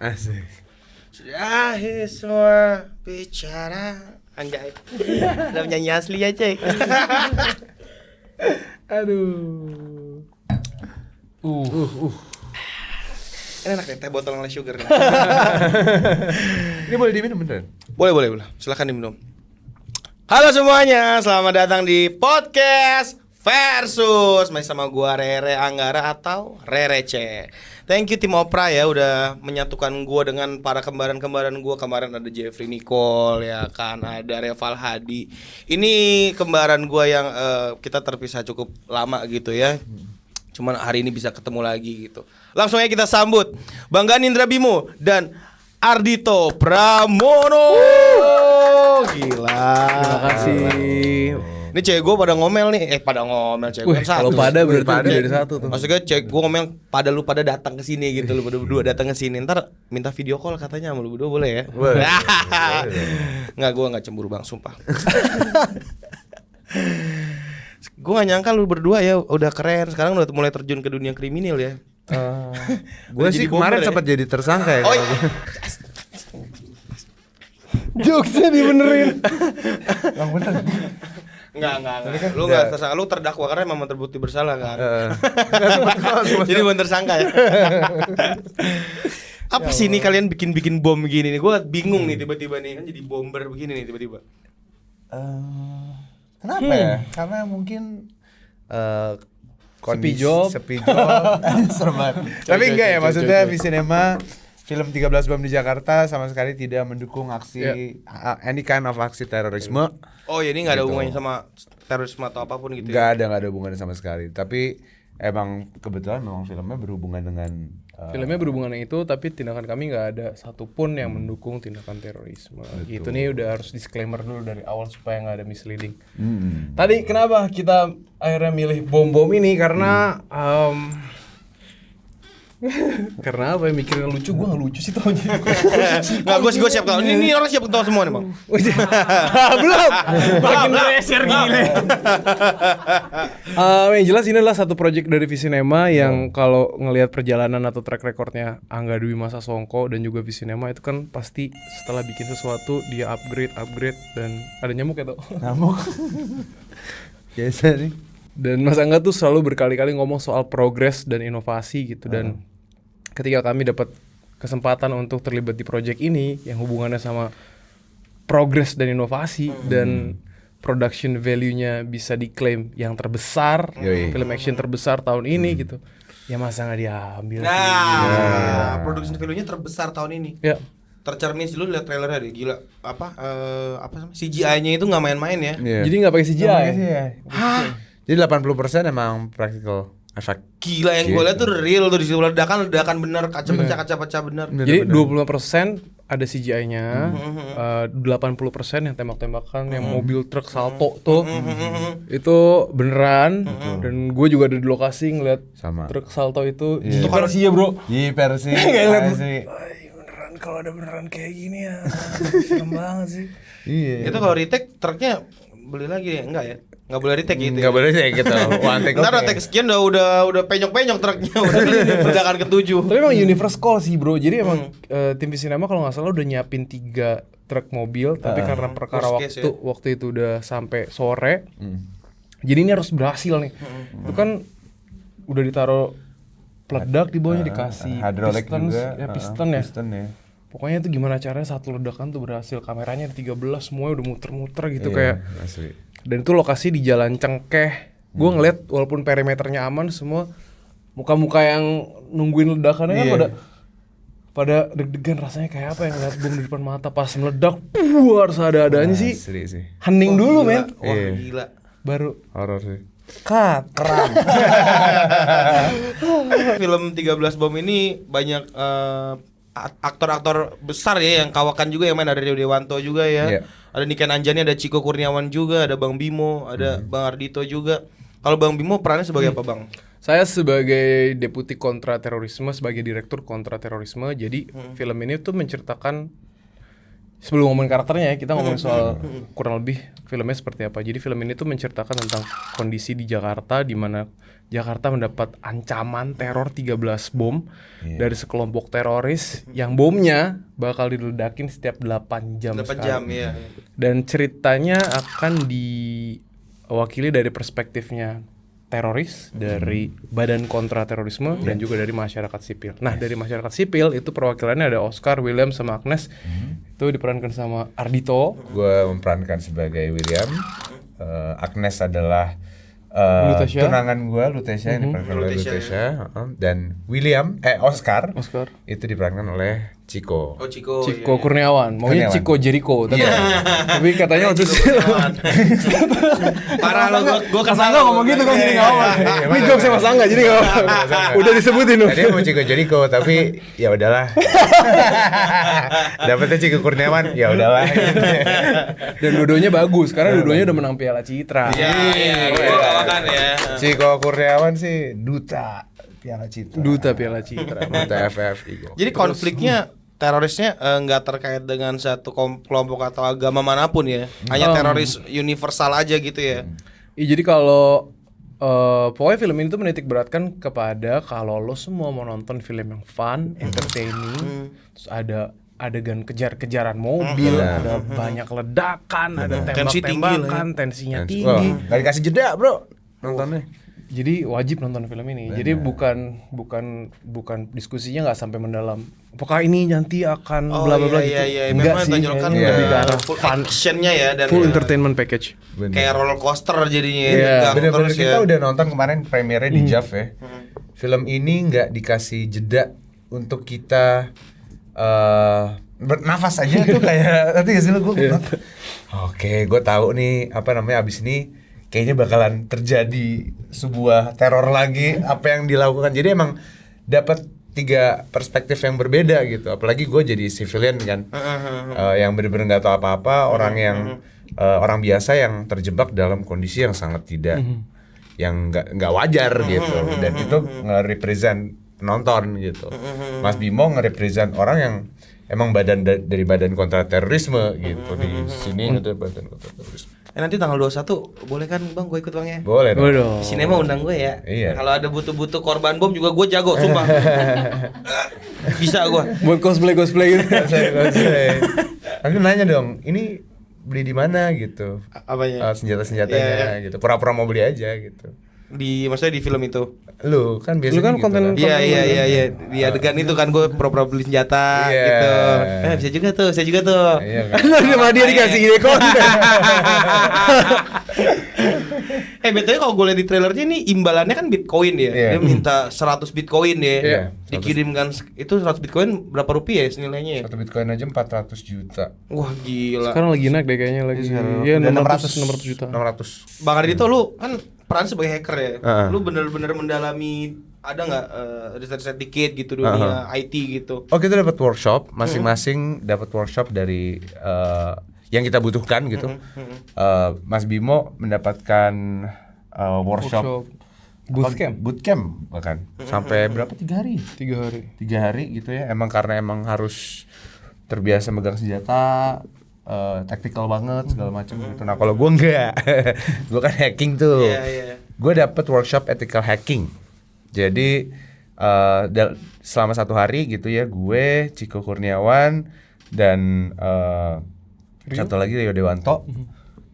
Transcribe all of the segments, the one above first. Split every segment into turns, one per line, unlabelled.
Asik.
Sudahi semua bicara. Anjay. Udah nyanyi asli ya, Cek.
Aduh.
Ini enak nih, teh botol less sugar nih.
Ini boleh diminum beneran?
Boleh. Silakan diminum. Halo semuanya, selamat datang di podcast Versus. Masih sama gua Rere Anggara atau Rere C. Thank you tim Opera ya udah menyatukan gua dengan para kembaran-kembaran gua. Kemarin ada Jeffrey Nicole ya kan, ada Reval Hadi. Ini kembaran gua yang kita terpisah cukup lama gitu ya. Cuman hari ini bisa ketemu lagi gitu. Langsung aja kita sambut Bang Ganindra Bimo dan Ardito Pramono. Gila.
Terima kasih.
Ini cewek gue pada ngomel nih. Pada ngomel cewek gue satu.
Kalau pada berarti dari satu tuh.
Maksudnya cewek gue ngomel lu pada datang ke sini gitu. Lu berdua datang ke sini. Ntar minta video call katanya sama lu berdua boleh ya?
Boleh.
Enggak, gue enggak cemburu Bang, sumpah. Gue gak nyangka lu berdua ya udah keren. Sekarang udah mulai terjun ke dunia kriminal ya.
Gue sih kemarin sempat jadi tersangka ya.
Oh iya.
Jokesnya dibenerin.
Yang benar.
Enggak. Lu enggak tersangka, lu terdakwa karena memang terbukti bersalah kan. Jadi bukan tersangka ya. Apa sih ini kalian bikin bom begini nih? Gua bingung nih tiba-tiba nih kan jadi bomber begini nih tiba-tiba.
Kenapa ya? Karena mungkin
Sepi job.
Serem banget. Tapi enggak ya, maksudnya Visinema film 13 bom di Jakarta sama sekali tidak mendukung aksi any kind of aksi terorisme.
Oh ya ini nggak ada
Gitu.
hubungannya sama terorisme atau apapun gitu
Nggak
ya?
ada hubungannya sama sekali. Tapi emang kebetulan memang filmnya berhubungan dengan
Filmnya berhubungan dengan itu, tapi tindakan kami nggak ada satupun yang mendukung tindakan terorisme. Gitu nih udah harus disclaimer dulu dari awal supaya nggak ada misleading. Tadi kenapa kita akhirnya milih bom-bom ini karena karena apa ya, mikirnya lucu, gue gak lucu sih tau.
Nggak, gue siap ketawa. Ini orang siap ketawa semua nih bang.
Belum. Makin pressure gile. Yang jelas ini adalah satu project dari Visinema yang kalau ngelihat perjalanan atau track recordnya Angga Dwi Masa Songko dan juga Visinema itu kan pasti setelah bikin sesuatu dia upgrade dan ada nyamuk ya tuh.
Nyamuk. Biasa nih.
Dan Mas Angga tuh selalu berkali-kali ngomong soal progres dan inovasi gitu dan ketika kami dapat kesempatan untuk terlibat di project ini yang hubungannya sama progres dan inovasi dan production value-nya bisa diklaim yang terbesar, film action terbesar tahun ini gitu. Ya masa nggak diambil sih?
Nah, production value-nya terbesar tahun ini.
Ya.
Tercermin sih lu lihat trailernya deh, gila. Apa namanya? CGI-nya itu nggak main-main ya.
Jadi nggak pakai CGI.
Hah? Jadi 80% emang practical effect.
Gila yang gue lihat tuh real tuh di situ ledakan bener, kaca pecah bener.
Jadi 20% ada CGI-nya, 80% yang tembak-tembakan, yang mobil truk salto tuh, itu beneran. Dan gue juga ada di lokasi ngeliat
Sama.
truk salto itu.
Iya.
Itu kan sih ya bro.
Di versi
Beneran kalau ada beneran kayak gini ya, serem banget sih.
Iya.
Itu kalau retake truknya beli lagi ya? Enggak ya? Enggak boleh retake gitu.
Enggak boleh kayak gitu. One take.
Ntar retake sekian udah penyok-penyok truknya udah ledakan ke-7.
Tapi emang universe call sih bro. Jadi emang tim Visinema kalau nggak salah udah nyiapin 3 truk mobil, tapi karena perkara
Worst case,
waktu itu udah sampai sore, jadi ini harus berhasil nih. Itu kan udah ditaruh peledak di bawahnya, dikasih
hidrolik
piston,
juga.
piston ya.
Piston ya.
Pokoknya itu gimana caranya satu ledakan tuh berhasil. Kameranya ada 13, semuanya udah muter-muter gitu
Iya,
kayak.
asli.
Dan itu lokasi di Jalan Cengkeh. Gue ngeliat walaupun perimeternya aman, semua muka-muka yang nungguin ledakannya kan pada deg-degan, rasanya kayak apa yang ngeliat bom di depan mata pas meledak. Harus ada-adanya sih.
Asli sih.
Hening dulu men.
Wah,
Iya.
gila.
Baru
Horor sih.
cut.
Keren.
Film 13 bom ini banyak aktor-aktor besar ya yang kawakan juga yang main, ada Rio Dewanto juga ya.
Iya.
Ada Niken Anjani, ada Chico Kurniawan juga, ada Bang Bimo, ada Bang Ardito juga. Kalau Bang Bimo perannya sebagai apa Bang?
Saya sebagai deputi kontra terorisme, sebagai direktur kontra terorisme. Jadi film ini tuh menceritakan sebelum ngomongin karakternya ya, kita ngomongin soal kurang lebih filmnya seperti apa. Jadi film ini tuh menceritakan tentang kondisi di Jakarta, di mana Jakarta mendapat ancaman teror 13 bom dari sekelompok teroris yang bomnya bakal diledakin setiap 8 jam
8
sekali.
jam ya.
Dan ceritanya akan diwakili dari perspektifnya teroris, dari Badan Kontra Terorisme dan juga dari masyarakat sipil. Nah, dari masyarakat sipil itu perwakilannya ada Oscar, William sama Agnes. Itu diperankan sama Ardhito.
Gue memerankan sebagai William. Agnes adalah
Lutetia.
tunangan gue, Lutetia, yang diperankan oleh Lutetia. Dan William, Oscar, itu diperankan oleh Chico.
Oh Chico
Kurniawan, maunya
Kurniawan.
Chico Jericho tapi katanya waktu itu
parah lo, gue
Mas
kenal
Angga ngomong gitu kan jadi nggak apa-apa. Ini jokes Mas Angga jadi nggak apa-apa. Udah disebutin loh.
Tadi mau Chico Jericho tapi ya udahlah. Dapetnya Chico Kurniawan, ya udahlah.
Dan dua-duanya bagus karena dua-duanya udah menang Piala Citra.
Iya, kan ya.
Chico Kurniawan sih duta Piala Citra.
Duta Piala Citra.
Duta FFI.
Jadi konfliknya terorisnya nggak terkait dengan satu kelompok atau agama manapun ya, hanya teroris universal aja gitu ya.
Jadi kalau pokoknya film ini tuh menitik beratkan kepada kalau lo semua mau nonton film yang fun, entertaining, terus ada adegan kejar-kejaran mobil, ada banyak ledakan, ada tembak-tembakan, tensinya tinggi.
Gak dikasih jeda bro nontonnya.
Jadi wajib nonton film ini. Jadi bukan diskusinya nggak sampai mendalam. Apakah ini nanti akan bla bla bla gitu? Enggak sih.
Menunjukkan
Lebih ke arah
full
fun,
actionnya ya dan
full entertainment package.
kayak roller coaster jadinya.
Iya.
Bener-bener
terus
kita
ya.
udah nonton kemarin premiernya di JAV ya. Film ini nggak dikasih jeda untuk kita bernafas aja tuh kayak nanti gak sih lo gue. Oke, gue tahu nih apa namanya abis ini kayaknya bakalan terjadi sebuah teror lagi apa yang dilakukan. Jadi emang dapat 3 perspektif yang berbeda gitu. Apalagi gue jadi civilian kan, yang bener-bener nggak tahu apa-apa, orang yang orang biasa yang terjebak dalam kondisi yang sangat tidak, yang nggak wajar gitu. Dan itu nge-represent penonton gitu. Mas Bimo nge-represent orang yang emang dari badan kontra terorisme gitu di sini ada badan kontra terorisme.
Nanti tanggal 21 boleh kan Bang gue ikut Bang ya?
Boleh dong.
Waduh.
Sinema undang gue ya.
Iya.
Kalau ada butuh-butuh korban bom juga gue jago, sumpah. Bisa gue.
Buat cosplay gitu.
Aku nanya dong, ini beli di mana gitu?
Apanya?
Senjata-senjatanya gitu. Pura-pura mau beli aja gitu.
Maksudnya di film itu.
Lu kan biasanya
Lu kan
gitu
konten
Iya. Di adegan itu kan gue pura-pura beli senjata
Iya.
gitu. Bisa juga tuh, saya juga tuh.
Iya kan.
Sama dia dikasih ide konten.
BTW kalau gue lihat di trailernya nih imbalannya kan Bitcoin ya.
Iya.
Dia minta 100 Bitcoin ya.
Iya.
Dikirimkan itu 100 Bitcoin berapa rupiah ya senilainya ya?
1 Bitcoin aja 400 juta.
Wah gila.
Sekarang lagi naik deh kayaknya lagi. Iya,
Udah
600 juta.
600.
Bang Ardhito lu kan peran sebagai hacker ya.
Heeh.
Lu bener-bener mendalami ada nggak riset-riset dikit gitu dunia IT gitu.
Oh, kita dapat workshop, masing-masing dapat workshop dari yang kita butuhkan gitu. Mas Bimo mendapatkan workshop bootcamp bahkan sampai berapa 3 hari
3 hari
gitu ya, emang karena emang harus terbiasa megang senjata, tactical banget segala macam gitu. Nah kalau gue enggak, gue kan hacking tuh. Gue dapet workshop ethical hacking. Jadi selama 1 hari gitu ya, gue Chico Kurniawan dan satu lagi Rio Dewanto,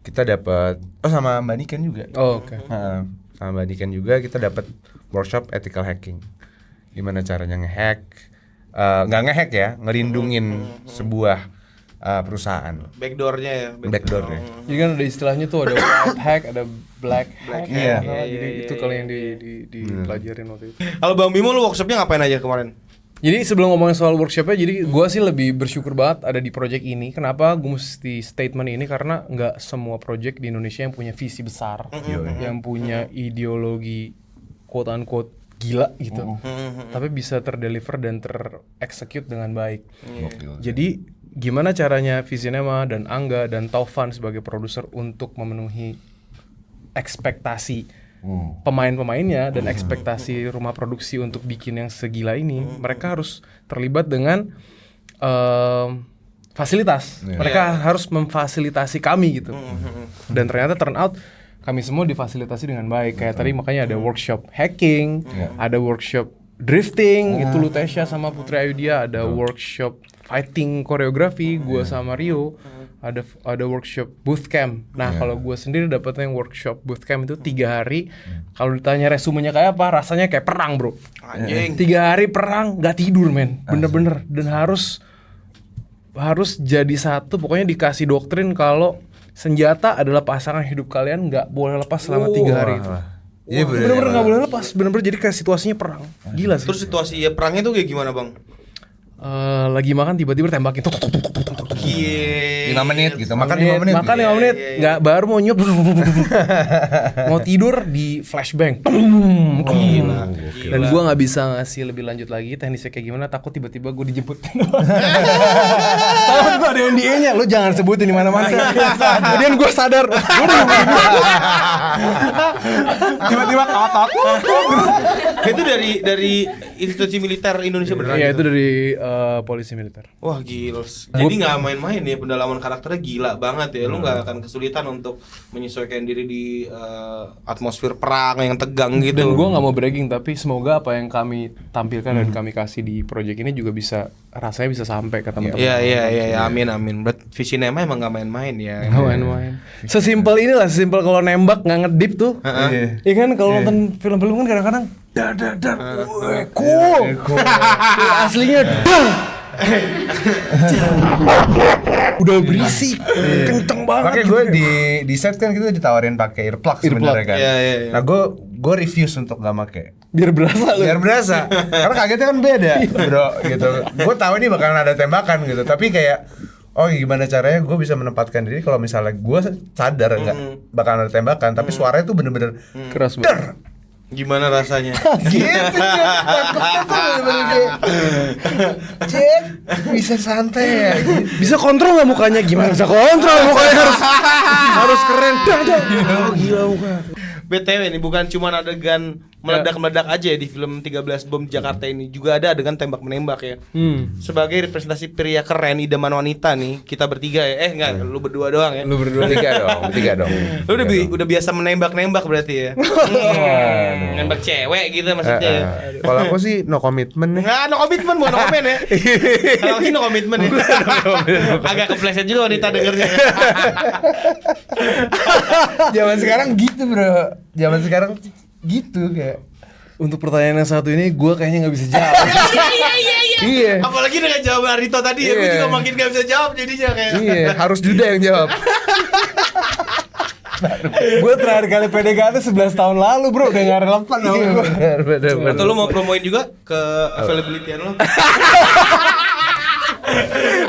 kita dapat sama Mbak Niken juga.
Oh, oke.
Sama Mbak Niken juga kita dapat workshop ethical hacking. Gimana caranya ngehack, nggak ngehack ya, ngelindungin sebuah perusahaan.
Backdoornya ya.
Backdoornya.
Jadi kan ada istilahnya tuh ada white hack, ada black hack.
Iya.
Jadi itu kalau yang dipelajarin waktu itu.
Kalau Bang Bimo lu workshopnya ngapain aja kemarin?
Jadi sebelum ngomongin soal workshopnya, jadi gue sih lebih bersyukur banget ada di project ini. Kenapa gue mesti statement ini? Karena nggak semua project di Indonesia yang punya visi besar, yang punya ideologi quote unquote gila gitu, tapi bisa terdeliver dan terexecute dengan baik. Jadi gimana caranya Visinema dan Angga dan Taufan sebagai produser untuk memenuhi ekspektasi pemain-pemainnya dan ekspektasi rumah produksi untuk bikin yang segila ini? Mereka harus terlibat dengan fasilitas.
Iya.
Mereka harus memfasilitasi kami gitu. Dan ternyata turn out kami semua difasilitasi dengan baik. Kayak tadi makanya ada workshop hacking, ada workshop drifting, itu Lutesya sama Putri Ayudhya, ada workshop fighting koreografi, gua sama Rio, ada workshop bootcamp. Nah, kalau gua sendiri dapetnya yang workshop bootcamp itu 3 hari. Kalau ditanya resumenya kayak apa, rasanya kayak perang, bro.
Anjing.
3 hari perang, gak tidur, men. Bener-bener. Dan harus jadi satu. Pokoknya dikasih doktrin kalau senjata adalah pasangan hidup kalian, nggak boleh lepas selama 3 hari itu.
Iya
Bener-bener nggak boleh lepas. Bener-bener jadi kayak situasinya perang. Gila sih.
Terus situasi ya perangnya tuh kayak gimana, Bang?
Lagi makan tiba-tiba tembakin.
Gie.
5 menit gitu, makan 5 menit.
Makan 5 menit, nggak baru mau nyup. Mau tidur di flashbang.
Gila.
Dan gue nggak bisa ngasih lebih lanjut lagi teknisnya kayak gimana, takut tiba-tiba gue dijemput. Takut gue ada NDA-nya, lo jangan sebutin di mana-mana. Kemudian gue sadar, tiba-tiba kawat aku.
Itu dari institusi militer Indonesia beneran.
Iya,
gitu?
itu dari polisi militer.
Wah gila. Jadi nggak main-main ya, pendalaman karakternya gila banget ya. Lu nggak akan kesulitan untuk menyesuaikan diri di atmosfer perang yang tegang gitu.
Dan gue nggak mau bragging, tapi semoga apa yang kami tampilkan dan kami kasih di project ini juga rasanya bisa sampai ke teman-teman.
Iya, amin. Berarti Visinema emang nggak main-main ya.
Nggak main-main. Sesimpel inilah, sesimpel kalau nembak nggak ngedip tuh. Iya kan, kalau nonton film-film kan kadang-kadang dar, cool. Aslinya udah berisik, kenceng banget.
Makanya gue di set kan kita ditawarin pakai earplug sebenarnya kan.
Iya.
Nah gue refuse untuk nggak pakai.
Biar berasa.
Karena kagetnya kan beda, bro. Gitu. Gue tahu ini bakalan ada tembakan gitu. Tapi kayak, oh gimana caranya gue bisa menempatkan diri kalau misalnya gue sadar nggak bakalan ada tembakan, tapi suaranya tuh bener-bener
keras banget.
Gimana rasanya?
gitu. Takutnya tuh bener-bener kayak, Jack bisa santai ya.
Bisa kontrol nggak mukanya? Gimana bisa kontrol mukanya? harus keren. Gila muka.
BTW ini bukan cuma adegan meledak-meledak aja ya di film 13 Bom Jakarta ini, juga ada adegan tembak-menembak ya. Sebagai representasi pria keren, idaman wanita nih, kita bertiga ya. Enggak, lu berdua doang ya.
Lu berdua.
Bertiga dong.
Lu udah biasa menembak-nembak berarti ya. Nembak cewek gitu maksudnya ya.
Kalau aku sih no commitment nih.
Nggak, no commitment, bukan no comment ya. Kalau ini no commitment ya. Agak kepleset juga wanita dengernya.
Zaman sekarang gitu, bro. Zaman sekarang gitu kayak.
Untuk pertanyaan yang satu ini, gue kayaknya nggak bisa jawab. Iya.
Apalagi dengan jawaban Arito tadi ya, gue juga makin gak bisa jawab jadinya kayak.
Iya, harus Duda yang jawab.
Gue terakhir kali PDKT 11 tahun lalu, bro. Udah gak relevan sama gue.
Bener.
Atau lu mau promoin juga ke availability-an lo?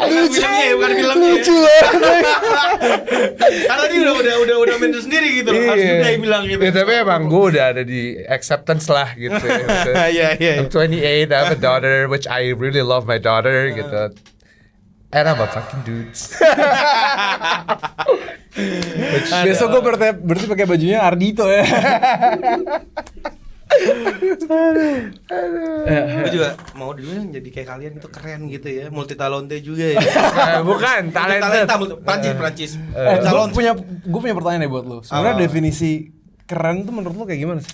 Filmnya ya, bukan filmnya.
Lucu banget.
Karena dia udah main sendiri gitu loh. Harus juga yang bilang gitu.
Ya, tapi emang gue udah ada di acceptance lah gitu.
Iya.
I'm 28, I have a daughter, which I really love my daughter gitu. And I'm a fucking dude.
Besok gue berarti pakai bajunya Ardito ya.
Gue juga mau dulu yang jadi kayak kalian itu keren gitu ya, multi talente juga ya.
Bukan, talented.
Prancis.
Gue punya pertanyaan deh buat lo. Sebenarnya definisi keren tuh menurut lo kayak gimana sih?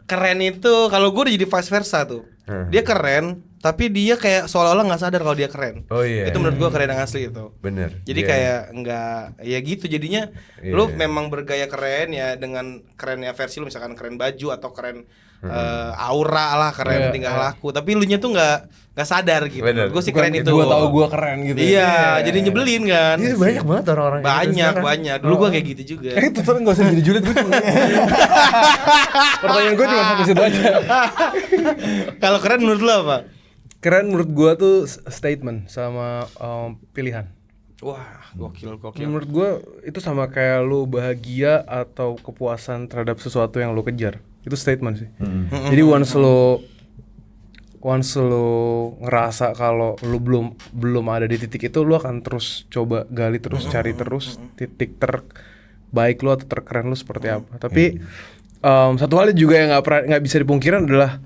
Keren itu kalau gue udah jadi vice versa tuh. Dia keren, tapi dia kayak seolah-olah nggak sadar kalau dia keren.
Oh iya.
Itu menurut gue keren yang asli itu.
Bener.
Jadi kayak nggak ya gitu jadinya. Lu memang bergaya keren ya dengan kerennya versi lu, misalkan keren baju atau keren aura lah, keren tingkah laku. Tapi lu nya tuh nggak sadar gitu. Gue sih keren itu.
Gue tahu gue keren gitu.
Iya, jadi nyebelin kan.
Iya, banyak banget orang-orang
Banyak. Dulu gue kayak gitu juga.
Itu tuh nggak usah jadi julid gue. Pertanyaan gue cuma sampai situ aja.
Kalau keren menurut lo apa?
Keren menurut gue tuh statement sama pilihan.
Wah, gokil.
Menurut gue itu sama kayak lu bahagia atau kepuasan terhadap sesuatu yang lu kejar. Itu statement sih. Jadi once lu ngerasa kalau lu belum ada di titik itu, lu akan terus coba gali terus, cari terus titik terbaik lu atau terkeren lu seperti apa. Tapi satu hal juga yang nggak bisa dipungkirin adalah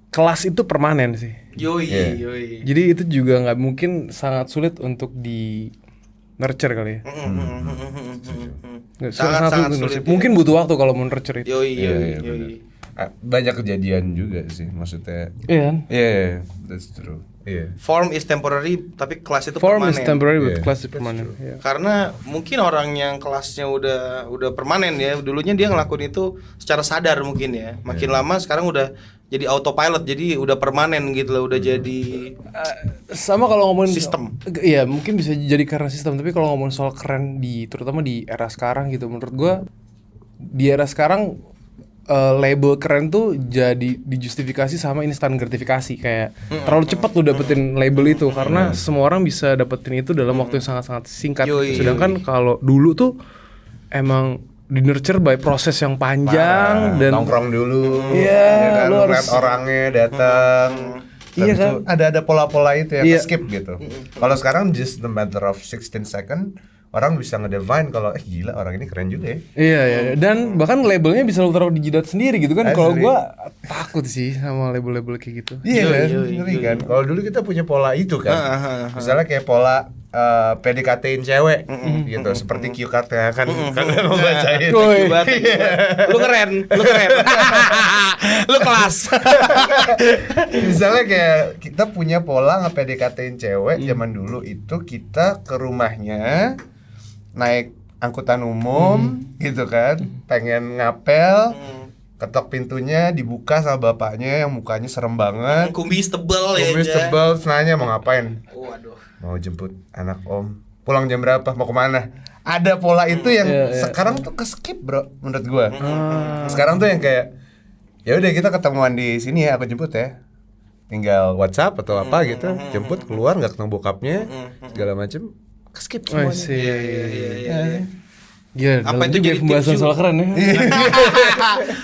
kelas itu permanen sih.
Yoi.
Jadi itu juga nggak mungkin, sangat sulit untuk di nurture kali ya.
Sangat sulit.
Mungkin butuh waktu kalau mau nurture itu.
Yoi.
bener. Banyak kejadian juga sih maksudnya.
Iya kan?
Iya, that's true. Iya.
Form is temporary, tapi kelas itu
Form
permanen.
is temporary, but
Yeah,
class is permanent. Iya.
Karena mungkin orang yang kelasnya udah permanen ya, dulunya dia ngelakuin itu secara sadar mungkin ya. Makin lama sekarang udah jadi autopilot, jadi udah permanen gitu loh, udah jadi
Sama kalau ngomongin
Sistem.
Iya, mungkin bisa jadi karena sistem, tapi kalau ngomongin soal keren terutama di era sekarang gitu, menurut gua di era sekarang label keren tuh jadi dijustifikasi sama instant gratifikasi, kayak terlalu cepat lu dapetin label itu karena semua orang bisa dapetin itu dalam waktu yang sangat-sangat singkat.
Yoi,
Sedangkan kalau dulu tuh emang di nurture by proses yang panjang dan
nongkrong dulu.
Iya,
kan,
lu
lu
harus-
lihat orangnya datang.
Iya
Habis itu
kan?
ada pola-pola itu yang
Iya.
skip gitu. Kalau sekarang just the matter of 16 second orang bisa ngedefine kalau gila orang ini keren juga ya.
Iya, dan bahkan labelnya bisa lu taruh di jidat sendiri gitu kan. Kalau
Asli.
gua takut sih sama label-label kayak gitu.
Iya kan,
Yoi,
ngeri kan. Kalau dulu kita punya pola itu kan. Misalnya kayak pola PDKT-in cewek gitu, seperti cue card ya kan. Kalian mau bacain.
Woi.
lu keren. Lu kelas.
Misalnya kayak kita punya pola nge-PDKT-in cewek zaman dulu itu kita ke rumahnya naik angkutan umum gitu kan, pengen ngapel, ketok pintunya dibuka sama bapaknya yang mukanya serem banget.
Kumis tebel ya.
Kumis tebel, nanya mau ngapain?
Waduh.
Mau jemput anak om. Pulang jam berapa? Mau kemana? Ada pola itu yang sekarang tuh ke-skip bro, menurut gua. Sekarang tuh yang kayak ya udah kita ketemuan di sini ya, aku jemput ya. Tinggal WhatsApp atau apa gitu, jemput keluar nggak ketemu bokapnya, segala macem, ke-skip
Oh,
semuanya.
sih.
Iya.
Gila,
Apa
dalam
itu
juga
jadi
pembahasan
tips
soal keren ya.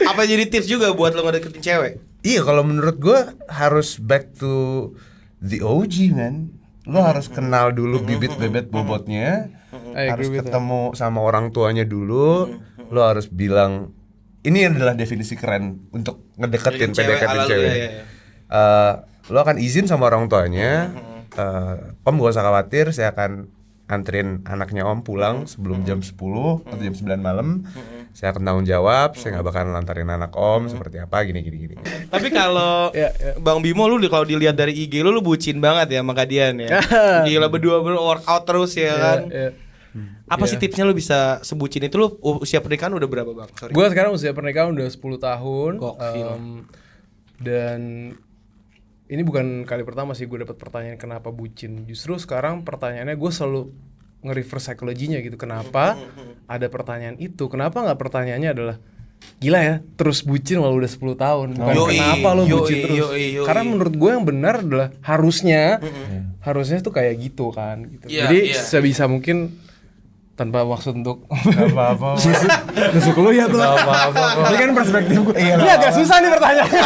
Apa jadi tips juga buat lo ngedeketin cewek?
Iya, kalau menurut gua harus back to the OG man. Lo harus kenal dulu bibit bebet bobotnya.
I
Harus
agree with
ketemu sama orang tuanya dulu. Lo harus bilang ini adalah definisi keren untuk ngedeketin
Deketin cewek
PDKT
ala lu,
cewek.
ya, ya.
Lo akan izin sama orang tuanya. Om gak usah khawatir, saya akan anterin anaknya om pulang sebelum jam 10 atau jam 9 malam. Saya akan tanggung jawab, saya gak bakalan lantarin anak om seperti apa gini.
Tapi kalau
Ya.
Bang Bimo lu kalau dilihat dari IG lu bucin banget ya sama Kadian ya. Gila berdua workout terus ya kan.
Iya.
Apa sih tipsnya lu bisa sebucin itu? Lu usia pernikahan udah berapa, Bang? Sorry.
Gue sekarang usia pernikahan udah 10 tahun.
Gokil.
Dan ini bukan kali pertama sih gue dapat pertanyaan kenapa bucin. Justru sekarang pertanyaannya gue selalu nge-reverse psikologinya gitu. Kenapa ada pertanyaan itu? Kenapa nggak pertanyaannya adalah gila ya, terus bucin walau udah 10 tahun. Bukan
Yoi,
kenapa lo bucin
yoi,
terus.
yoi.
Karena menurut gue yang benar adalah harusnya tuh kayak gitu kan gitu.
Iya,
Jadi
iya.
sebisa mungkin tanpa maksud untuk
Apa-apa.
nusuk lu ya tuh. Ini kan perspektif gue. Ini agak susah nih pertanyaannya.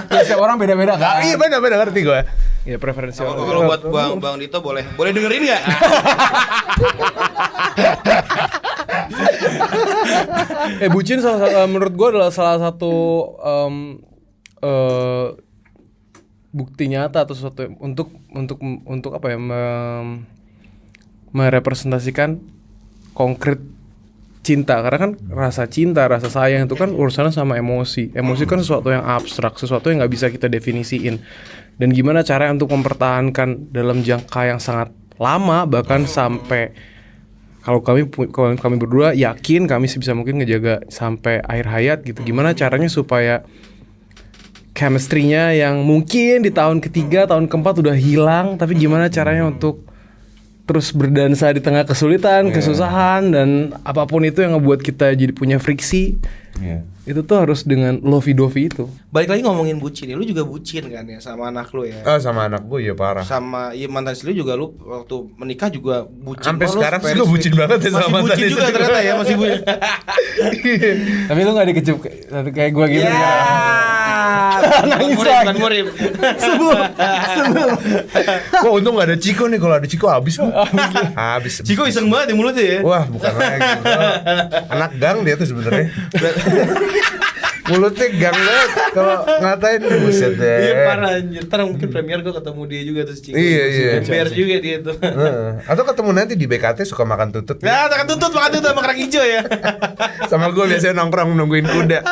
Setiap orang beda-beda kan.
Iya benar ngerti gue.
Ya preferensi orang.
Kalau buat Bang Dito boleh dengerin nggak?
Bucin menurut gue adalah salah satu bukti nyata atau sesuatu untuk apa ya, merepresentasikan konkret cinta. Karena kan rasa cinta, rasa sayang itu kan urusannya sama emosi. Emosi kan sesuatu yang abstrak, sesuatu yang nggak bisa kita definisiin. Dan gimana caranya untuk mempertahankan dalam jangka yang sangat lama, bahkan sampai kalau kami berdua yakin kami sebisa mungkin ngejaga sampai akhir hayat gitu. Gimana caranya supaya chemistry-nya yang mungkin di tahun ketiga, tahun keempat udah hilang, tapi gimana caranya untuk terus berdansa di tengah kesulitan, kesusahan, dan apapun itu yang ngebuat kita jadi punya friksi. Itu tuh harus dengan lovey-dovey itu.
Balik lagi ngomongin bucin ya, lu juga bucin kan ya sama anak lu ya.
Sama anak gue ya parah.
Sama mantan istri lu juga, lu waktu menikah juga bucin.
Sampai
Oh, lu
sekarang sih
very
gue bucin banget ya sama
masih
mantan
bucin juga
istri.
ternyata ya, masih bucin.
Tapi lu gak dikecup kayak gue gitu.
Nangis bukan murim.
Wah untung gak ada Ciko nih, kalau ada Ciko habis gue. Habis.
Ciko iseng banget di mulutnya ya.
Wah bukan lagi. Anak gang dia tuh sebenarnya. Mulutnya gang banget kalau ngatain buset deh.
Iya parah anjir. Ntar mungkin premier gue ketemu dia juga terus Cing.
Iya.
Ember juga dia tuh.
Atau ketemu nanti di BKT suka makan tutut.
Nah, makan tutut sama kerang hijau ya.
Sama gue biasanya nongkrong nungguin kuda.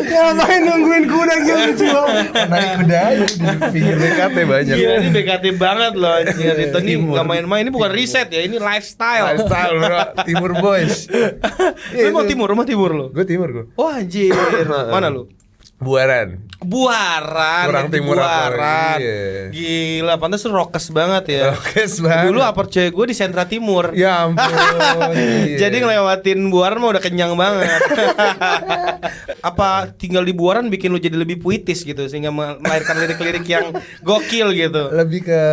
Ngapain nungguin kuda gitu coba.
Naik kuda aja di pinggir BKT banyak.
Gila ini BKT banget loh anjir. Itu nih enggak main-main, ini bukan riset ya, ini lifestyle.
Lifestyle bro, Timur boys.
Lu mau timur, rumah timur lo.
Gue timur gue.
Oh anjir. Mana lu?
Buaran.
Kurang
Kurang timur apa,
Buaran.
iya.
Gila, pantas lu rokes banget ya.
Rokes banget.
Dulu apart cewek gue di sentra timur.
Ya ampun. Iya.
Jadi ngelewatin Buaran mah udah kenyang banget. Apa tinggal di Buaran bikin lu jadi lebih puitis gitu sehingga melahirkan lirik-lirik yang gokil gitu.
Lebih ke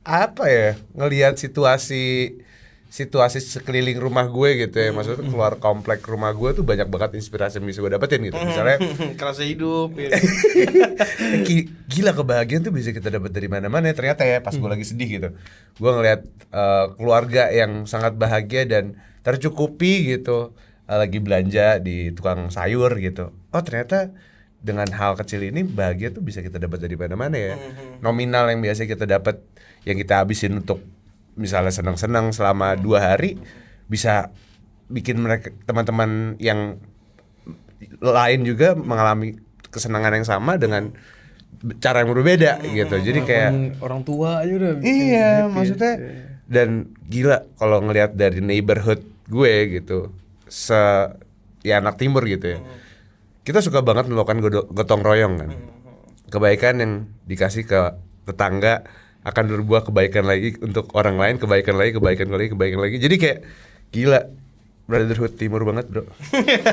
apa ya? Ngelihat situasi sekeliling rumah gue gitu ya. Maksudnya keluar komplek rumah gue tuh banyak banget inspirasi yang bisa gue dapetin gitu. Misalnya
kerasa hidup ya.
Gila kebahagiaan tuh bisa kita dapat dari mana-mana ternyata ya pas gue lagi sedih gitu. Gue ngeliat keluarga yang sangat bahagia dan tercukupi gitu, lagi belanja di tukang sayur gitu. Oh ternyata dengan hal kecil ini bahagia tuh bisa kita dapat dari mana-mana ya. Nominal yang biasa kita dapat yang kita habisin untuk misalnya senang-senang selama 2 hari bisa bikin mereka teman-teman yang lain juga mengalami kesenangan yang sama dengan cara yang berbeda gitu. Jadi kayak
orang tua aja udah bikin
iya
happy
maksudnya
ya.
dan gila kalau ngelihat dari neighborhood gue gitu ya anak timur gitu ya. Kita suka banget melakukan gotong royong kan. Kebaikan yang dikasih ke tetangga akan berbuah kebaikan lagi untuk orang lain, kebaikan lagi. Jadi kayak gila brotherhood timur banget bro.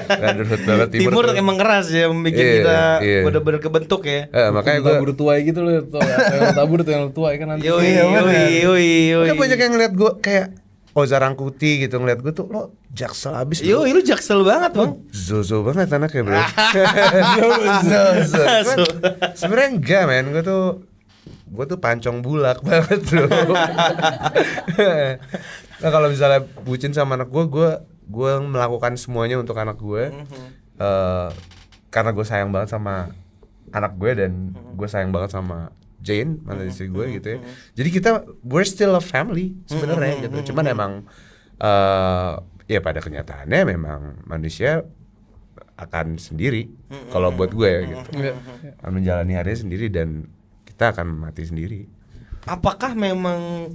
Brotherhood banget
Timur
tuh.
emang keras ya membuat
Iya,
kita
iya.
bener-bener kebentuk ya.
Makanya
Makanya gue
tabur tua gitu loh tuh. Yang tabur tuh yang tua kan nanti.
Yoi.
kan banyak yang ngeliat gue kayak Oza Rangkuti gitu ngeliat gue tuh lo jaksel abis bro.
Lu jaksel banget bang.
Zozo banget anaknya bro. Zozo. Sebenarnya enggak men, gue tuh pancong bulak banget bro. Nah kalau misalnya bucin sama anak gue melakukan semuanya untuk anak gue. Karena gue sayang banget sama anak gue dan gue sayang banget sama Jane, mantan istri gue gitu ya. Jadi we're still a family sebenarnya gitu. Cuman emang ya pada kenyataannya memang manusia akan sendiri kalau buat gue ya gitu. Akan menjalani harinya sendiri dan kita akan mati sendiri.
Apakah memang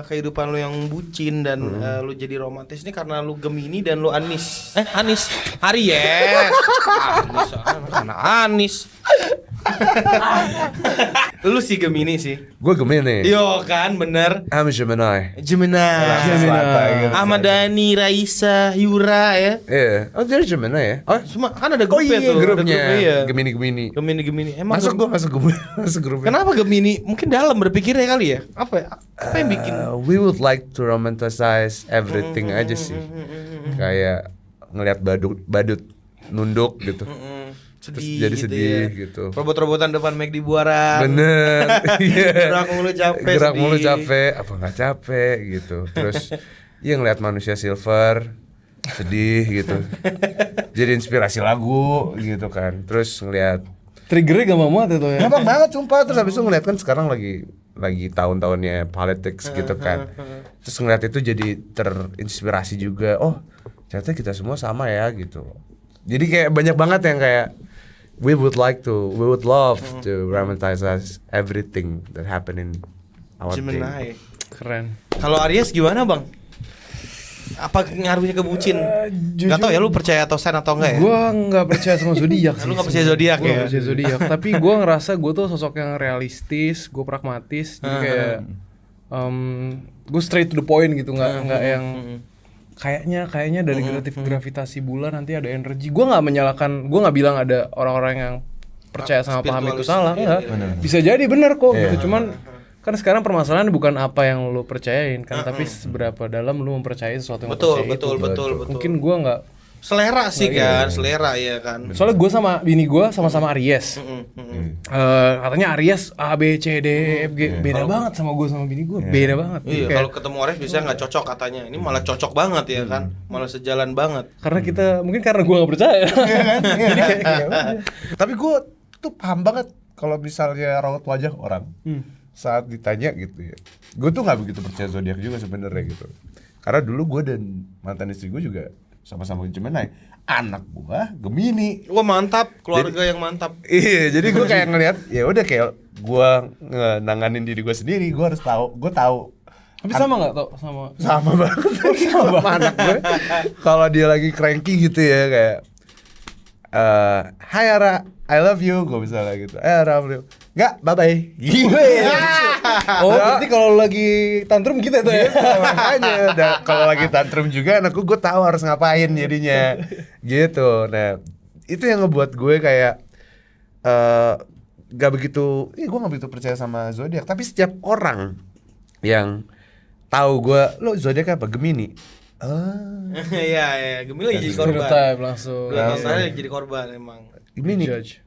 kehidupan lu yang bucin dan lu jadi romantis ini karena lu Gemini dan lu Aries? Aries. Anis. Lu sih Gemini sih.
Gue Gemini.
Yo kan bener.
I'm Gemini.
Gemini. Ahmad Dhani, Raisa, Yura ya.
Iya. Oh dia Gemini ya? Oh
Semua kan ada grupnya tuh.
grupnya.
Ada iya.
Gemini.
Gemini. Emang
Masuk grupnya.
Kenapa Gemini? Mungkin dalam berpikirnya kali ya. Apa yang bikin?
We would like to romanticize everything aja sih. Kayak ngelihat badut nunduk gitu. Terus jadi sedih gitu.
Robot-robotan depan McD Buaran.
Bener.
Gerak mulu capek.
Apa nggak capek gitu. Terus ngelihat manusia silver sedih gitu. Jadi inspirasi lagu gitu kan. Terus ngelihat
Triggernya gampang banget itu ya.
gampang banget sumpah. Terus habis itu ngeliat kan sekarang lagi tahun-tahunnya politics gitu kan. Terus ngeliat itu jadi terinspirasi juga. Oh ternyata kita semua sama ya gitu. Jadi kayak banyak banget yang kayak we would love to romanticize everything that happen in our day.
Gemini.
Keren.
Kalau Aries gimana bang? Apa ngaruhnya ke bucin? Gak tau ya lu percaya atau sign atau enggak ya?
Gue nggak percaya sama zodiak sih.
Lu nggak percaya zodiak
Gue
ya?
nggak percaya zodiak. Tapi gue ngerasa gue tuh sosok yang realistis, gue pragmatis, jadi kayak gue straight to the point gitu, nggak yang kayaknya dari gravitasi bulan nanti ada energi. Gue nggak menyalahkan, gue nggak bilang ada orang-orang yang percaya sama paham itu salah, enggak. Bisa jadi benar kok gitu. Cuman kan sekarang permasalahan bukan apa yang lu percayain kan, tapi seberapa dalam lu mempercayai sesuatu yang lu percaya itu.
Betul.
Mungkin gue
selera sih kan, selera ya kan.
Soalnya gue sama bini gue sama-sama Aries. Katanya Aries A B C D E F G beda banget sama gue sama bini gue, beda banget.
Iya,
Kayak-
kalau ketemu Aries biasanya nggak cocok katanya. Ini malah cocok banget ya kan, malah sejalan banget.
karena kita mungkin karena gue nggak percaya. Jadi kayak ya udah.
Tapi gue tuh paham banget kalau misalnya raut wajah orang saat ditanya gitu ya. Gue tuh nggak begitu percaya zodiak juga sebenarnya gitu. Karena dulu gue dan mantan istri gue juga sama-sama Gemini. Anak gue Gemini.
Wah mantap, keluarga yang mantap.
Iya, jadi gue kayak ngelihat ya udah kayak gue nanganin diri gue sendiri. Gue harus tahu, gue tahu.
Tapi sama nggak tuh sama
Banget sama anak gue. Kalau dia lagi cranky gitu ya kayak Hai Ara, I love you, gue misalnya gitu. Ara, I love you. Enggak, bye-bye. Gitu.
Oh, berarti kalau lagi tantrum gitu ya tuh ya.
Makanya kalau lagi tantrum juga anakku gue tahu harus ngapain jadinya. Gitu. Nah, itu yang ngebuat gue kayak gak begitu, gue gak begitu percaya sama zodiak. Tapi setiap orang yang tahu gue, lo zodiak apa? Gemini.
Iya, Gemini lagi jadi korban.
Stereotype langsung.
Belakang saya lagi jadi korban emang.
Gemini.
Judge.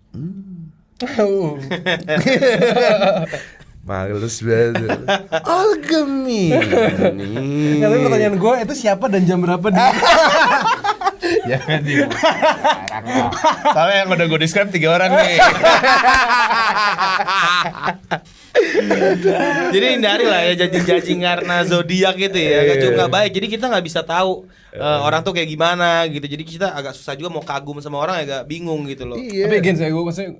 Males banget. Oh, Gemini.
Tapi pertanyaan gue itu siapa dan jam berapa di?
Jangan di sekarang lah. Soalnya yang udah gue describe 3 orang nih.
Jadi hindari lah ya judging karena zodiak gitu ya, nggak baik. Jadi kita nggak bisa tahu orang tuh kayak gimana gitu. Jadi kita agak susah juga mau kagum sama orang, agak bingung gitu loh.
Iya.
Tapi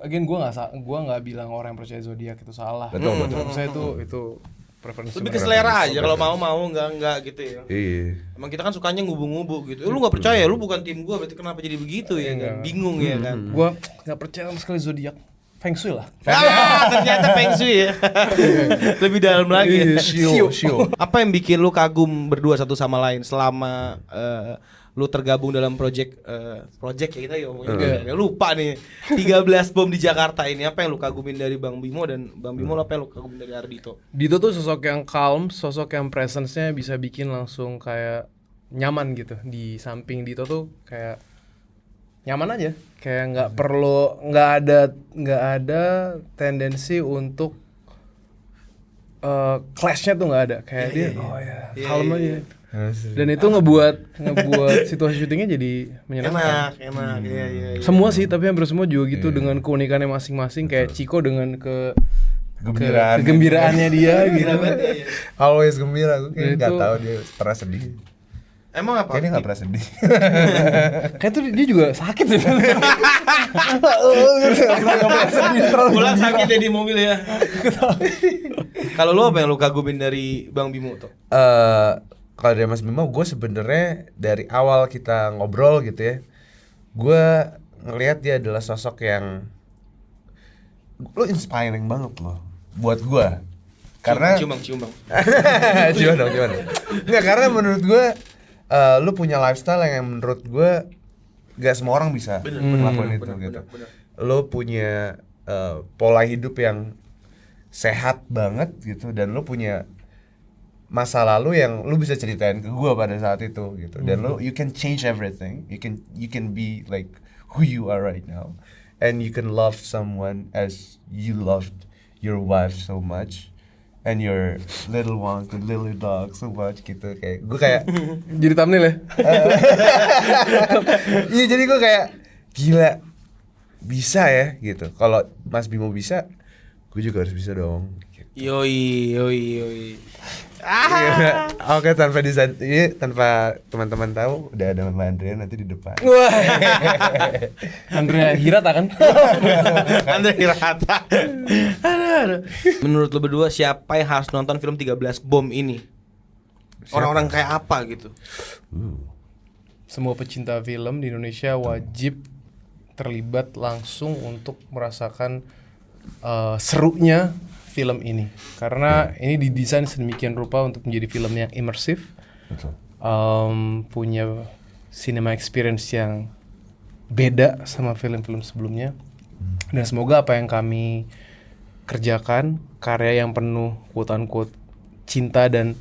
again gue nggak bilang orang yang percaya zodiak itu salah.
Betul.
Menurut saya itu preferensi.
Lebih ke selera aja, kalau mau enggak gitu ya.
Iya.
Emang kita kan sukanya ngubu-ngubu gitu. Lu nggak percaya, lu bukan tim gua, berarti kenapa jadi begitu ya kan? Bingung ya kan.
Gue nggak percaya sama sekali zodiak. Feng Shui lah.
Ternyata Feng Shui ya. Lebih dalam lagi.
Shio.
Apa yang bikin lu kagum berdua satu sama lain selama lu tergabung dalam project ya kita ya ngomongin. Lupa nih 13 bom di Jakarta ini. Apa yang lu kagumin dari Bang Bimo, dan Bang Bimo apa yang lu kagumin dari Ardito?
Dito tuh sosok yang calm, sosok yang presence-nya bisa bikin langsung kayak nyaman gitu. Di samping Dito tuh kayak nyaman aja, kayak nggak ada tendensi untuk clash-nya tuh nggak ada, kayak dia kalem aja. Dan itu ngebuat situasi syutingnya jadi menyenangkan.
Enak, iya.
Semua sih, tapi hampir semua juga gitu dengan keunikannya masing-masing. Kayak Chico dengan kegembiraannya dia gitu.
Always gembira. Gue kayak nggak
Itu-
tahu dia pernah sedih.
Emang apa?
Kayaknya nggak pernah sedih.
Kayak tuh dia juga sakit ya.
Pulang sakit ya di mobil ya. Kalau lu apa yang lu kagumin dari Bang Bimo tuh?
Kalau dari Mas Bimo, gue sebenarnya dari awal kita ngobrol gitu ya, gue ngelihat dia adalah sosok yang lo inspiring banget loh buat gue. Karena
cium bang.
Cium dong. Nggak, karena menurut gue lu punya lifestyle yang menurut gue gak semua orang bisa melakukan itu gitu. Lu punya pola hidup yang sehat banget gitu, dan lu punya masa lalu yang lu bisa ceritain ke gue pada saat itu gitu. Dan lu you can change everything. You can be like who you are right now, and you can love someone as you loved your wife so much. And your little ones, the little dog so much gitu. Kayak gue kayak
Jadi thumbnail ya.
iya, jadi gue kayak gila, bisa ya gitu. Kalau Mas Bimo bisa, gue juga harus bisa dong.
Yoi.
Oke, tanpa teman-teman tahu, udah ada Mbak Andrea nanti di depan.
Wah. Andrea Hirata kan?
Andre Hirata. Aduh. Menurut lu berdua siapa yang harus nonton film 13 Bom ini? Orang-orang kayak apa gitu?
Semua pecinta film di Indonesia wajib terlibat langsung untuk merasakan serunya film ini, karena ini didesain sedemikian rupa untuk menjadi film yang imersif,
Betul.
Punya cinema experience yang beda sama film-film sebelumnya. Dan semoga apa yang kami kerjakan, karya yang penuh quote-unquote cinta dan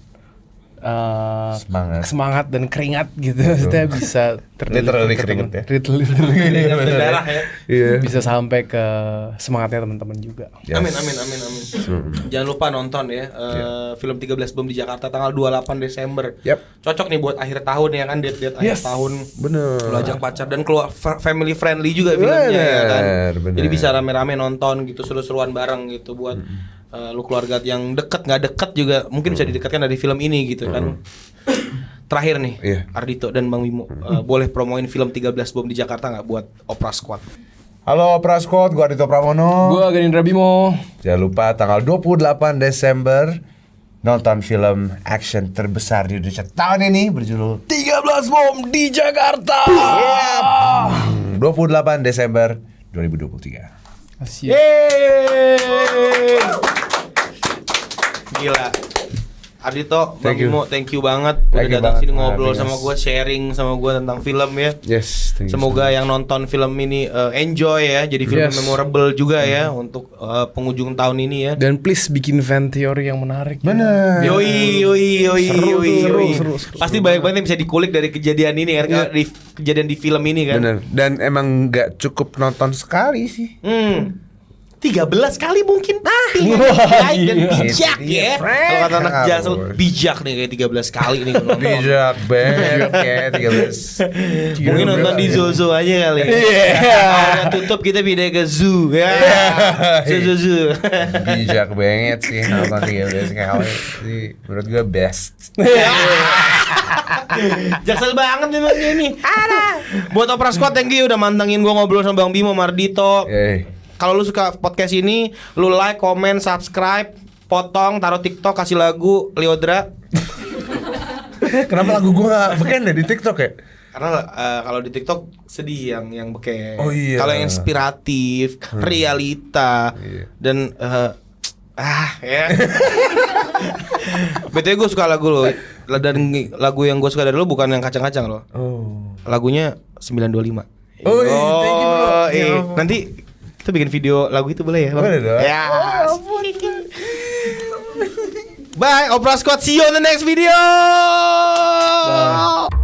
semangat dan keringat gitu. Maksudnya bisa
Literally keringat ya.
Literally.
Darah ya.
Iya.
Bisa sampai ke semangatnya teman-teman juga.
Yes.
Amin. Jangan lupa nonton ya film 13 Bom di Jakarta tanggal 28 Desember.
Yap.
Cocok nih buat akhir tahun ya kan, date-date akhir tahun.
Bener.
Lu ajak pacar dan keluar family friendly juga filmnya ya kan.
Bener.
Jadi bisa rame-rame nonton gitu, seru-seruan bareng gitu buat lu keluarga yang deket nggak deket juga mungkin bisa didekatkan dari film ini gitu kan. Terakhir nih,
Iya.
Ardito dan Bang Bimo, boleh promoin film 13 Bom di Jakarta nggak buat Opera Squad?
Halo Opera Squad, gua Ardito Pramono.
Gua Ganindra Bimo.
Jangan lupa tanggal 28 Desember nonton film action terbesar di Indonesia tahun ini berjudul
13 Bom di Jakarta.
28 Desember 2023.
Asyik.
Yeay! Gila. Ardito, Bang
Thank you.
Bimo, thank you banget udah
Thank you
datang
banget
sini
for
ngobrol
having
sama
us.
gue, sharing sama gue tentang film ya.
Yes, thank you
Semoga yang nonton film ini enjoy ya, jadi film
Yes.
memorable juga ya untuk penghujung tahun ini ya.
Dan please bikin fan teori yang menarik.
Bener.
Yoi.
Seru.
Pasti banyak banget yang bisa dikulik dari kejadian ini kan, di kejadian di film ini kan.
Bener. Dan emang nggak cukup nonton sekali sih.
13 kali mungkin tapi baik dan bijak
Iya,
ya.
Frank.
Kalau kata anak Jaksel
Harus.
bijak nih kayak 13 kali nih nonton.
Bijak banget kayak 13.
Mungkin nonton di Zozo aja kali. Kalau tutup kita pindah ke zoo ya. Zoo.
Bijak banget sih nonton 13 kali sih. Menurut gue best.
Jaksel banget memang dia nih. Buat Opera Squad thank you udah mantengin gua ngobrol sama Bang Bimo Mardito. Kalau lu suka podcast ini, lu like, comment, subscribe, potong, taruh TikTok, kasih lagu Liodra.
Kenapa lagu gue gak beken deh di TikTok ya?
Karena kalau di TikTok sedih yang beken.
Oh iya.
Kalau yang inspiratif, realita dan ya. BTW gue suka lagu lo. Dan lagu yang gue suka dari lo bukan yang kacang-kacang lo.
Oh.
Lagunya 925.
Oh, iya, thank you, bro. Ya ampun.
Nanti kita bikin video lagu itu boleh ya? Bang?
Boleh dong.
Ya. Bye, Opera Squad. See you on the next video.
Bye.